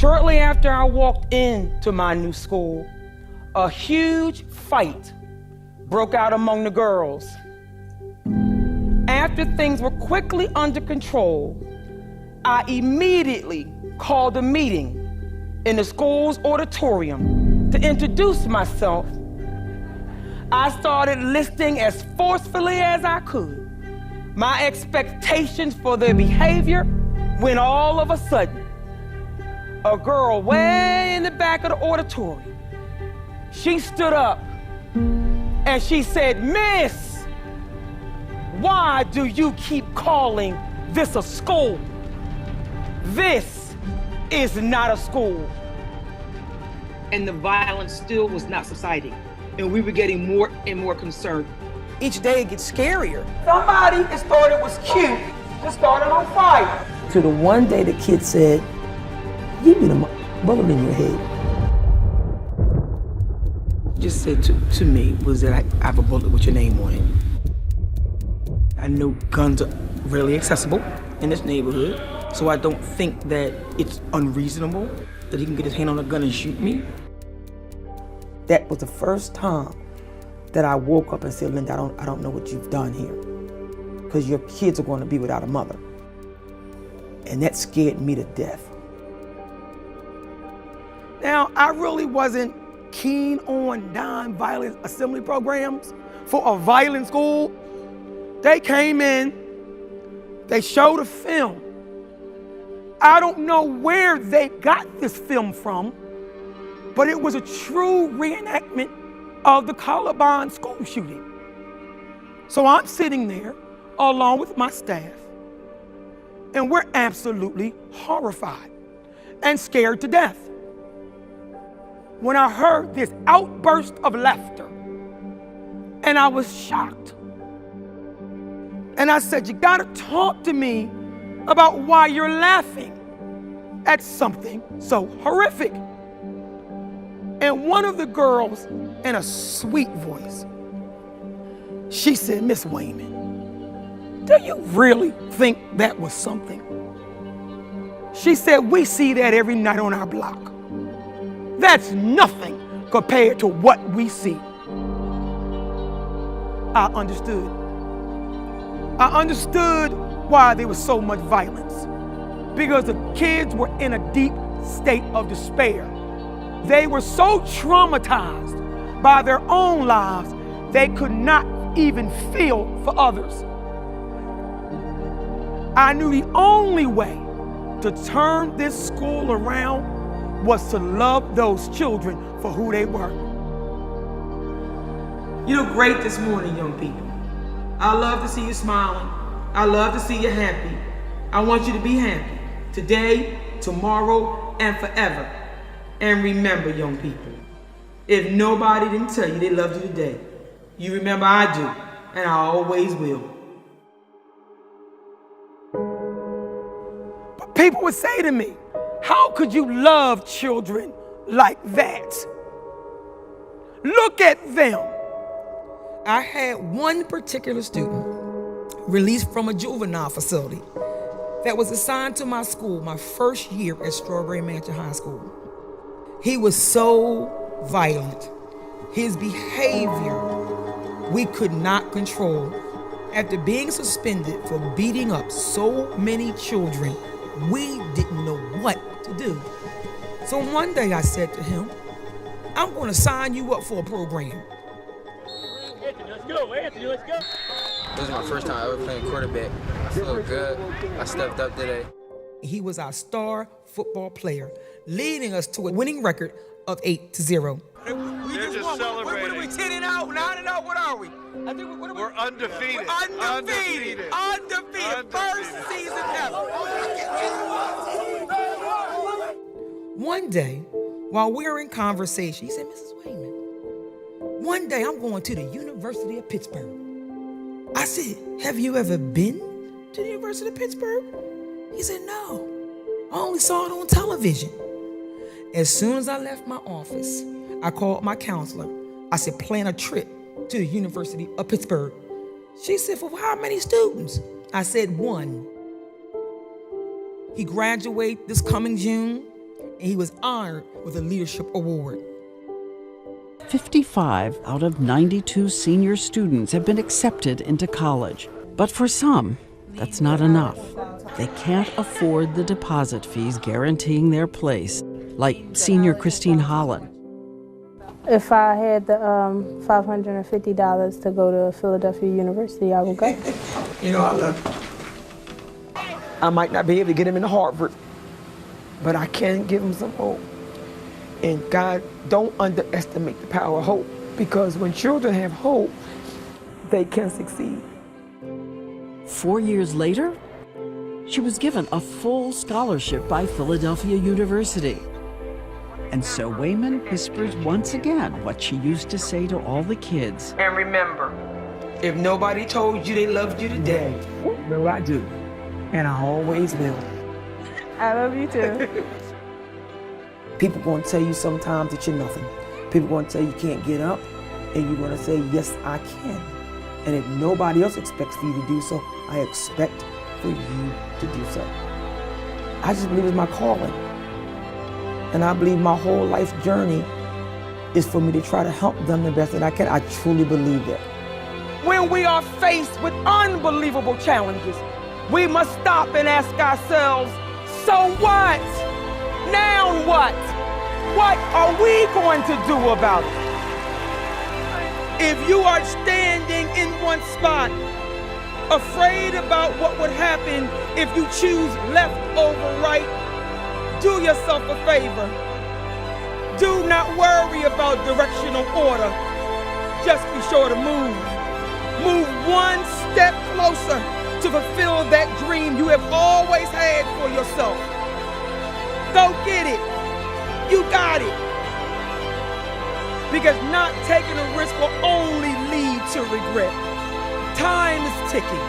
Shortly after I walked into my new school, a huge fight broke out among the girls. After things were quickly under control, I immediately called a meeting in the school's auditorium to introduce myself. I started listing as forcefully as I could my expectations for their behavior when all of a sudden, a girl way in the back of the auditorium, she stood up and she said, "Miss, why do you keep calling this a school? This is not a school." And the violence still was not subsiding, and we were getting more and more concerned. Each day it gets scarier. Somebody that thought it was cute just started on fire. To the one day the kid said, "Give me the bullet in your head." Just said to me was that I have a bullet with your name on it. I know guns are really accessible in this neighborhood, so I don't think that it's unreasonable that he can get his hand on a gun and shoot me. That was the first time that I woke up and said, "Linda, I don't know what you've done here, because your kids are going to be without a mother." And that scared me to death. Now, I really wasn't keen on nonviolent assembly programs for a violent school. They came in, they showed a film. I don't know where they got this film from, but it was a true reenactment of the Columbine school shooting. So I'm sitting there along with my staff, and we're absolutely horrified and scared to death when I heard this outburst of laughter, and I was shocked. And I said, "You gotta talk to me about why you're laughing at something so horrific." And one of the girls, in a sweet voice, she said, "Miss Wayman, do you really think that was something?" She said, "We see that every night on our block. That's nothing compared to what we see." I understood. I understood why there was so much violence, because the kids were in a deep state of despair. They were so traumatized by their own lives, they could not even feel for others. I knew the only way to turn this school around was to love those children for who they were. You look great this morning, young people. I love to see you smiling. I love to see you happy. I want you to be happy today, tomorrow, and forever. And remember, young people, if nobody didn't tell you they loved you today, you remember I do, and I always will. But people would say to me, "How could you love children like that? Look at them." I had one particular student released from a juvenile facility that was assigned to my school my first year at Strawberry Mansion High School. He was so violent. His behavior we could not control. After being suspended for beating up so many children, we didn't know what to do. So one day I said to him, "I'm going to sign you up for a program." Let's go, Anthony, let's go. This is my first time ever playing quarterback. I feel good. I stepped up today. He was our star football player, leading us to a winning record of 8-0. They're just celebrating. What are we, 10-0, 9-0? What are we? We're undefeated. Undefeated. First season ever. One day, while we were in conversation, he said, "Mrs. Wayman, one day I'm going to the University of Pittsburgh." I said, "Have you ever been to the University of Pittsburgh?" He said, "No, I only saw it on television." As soon as I left my office, I called my counselor. I said, "Plan a trip to the University of Pittsburgh." She said, "For how many students?" I said, "1. He graduates this coming June, and he was honored with a leadership award. 55 out of 92 senior students have been accepted into college. But for some, that's not enough. They can't afford the deposit fees guaranteeing their place, like senior Christine Holland. If I had the $550 to go to Philadelphia University, I would go. You know, I love you. I might not be able to get him into Harvard, but I can give him some hope. And God, don't underestimate the power of hope, because when children have hope, they can succeed. 4 years later, she was given a full scholarship by Philadelphia University. And so Wayman whispers once again what she used to say to all the kids. And remember, if nobody told you they loved you today, no, I do. And I always will. I love you too. People going to tell you sometimes that you're nothing. People going to tell you can't get up, and you're going to say, yes, I can. And if nobody else expects for you to do so, I expect for you to do so. I just believe it's my calling. And I believe my whole life journey is for me to try to help them the best that I can. I truly believe that. When we are faced with unbelievable challenges, we must stop and ask ourselves, so what? Now what? What are we going to do about it? If you are standing in one spot, afraid about what would happen if you choose left over right, do yourself a favor. Do not worry about directional order. Just be sure to move. Move one step closer to fulfill that dream you have always had for yourself. Go get it. You got it. Because not taking a risk will only lead to regret. Time is ticking.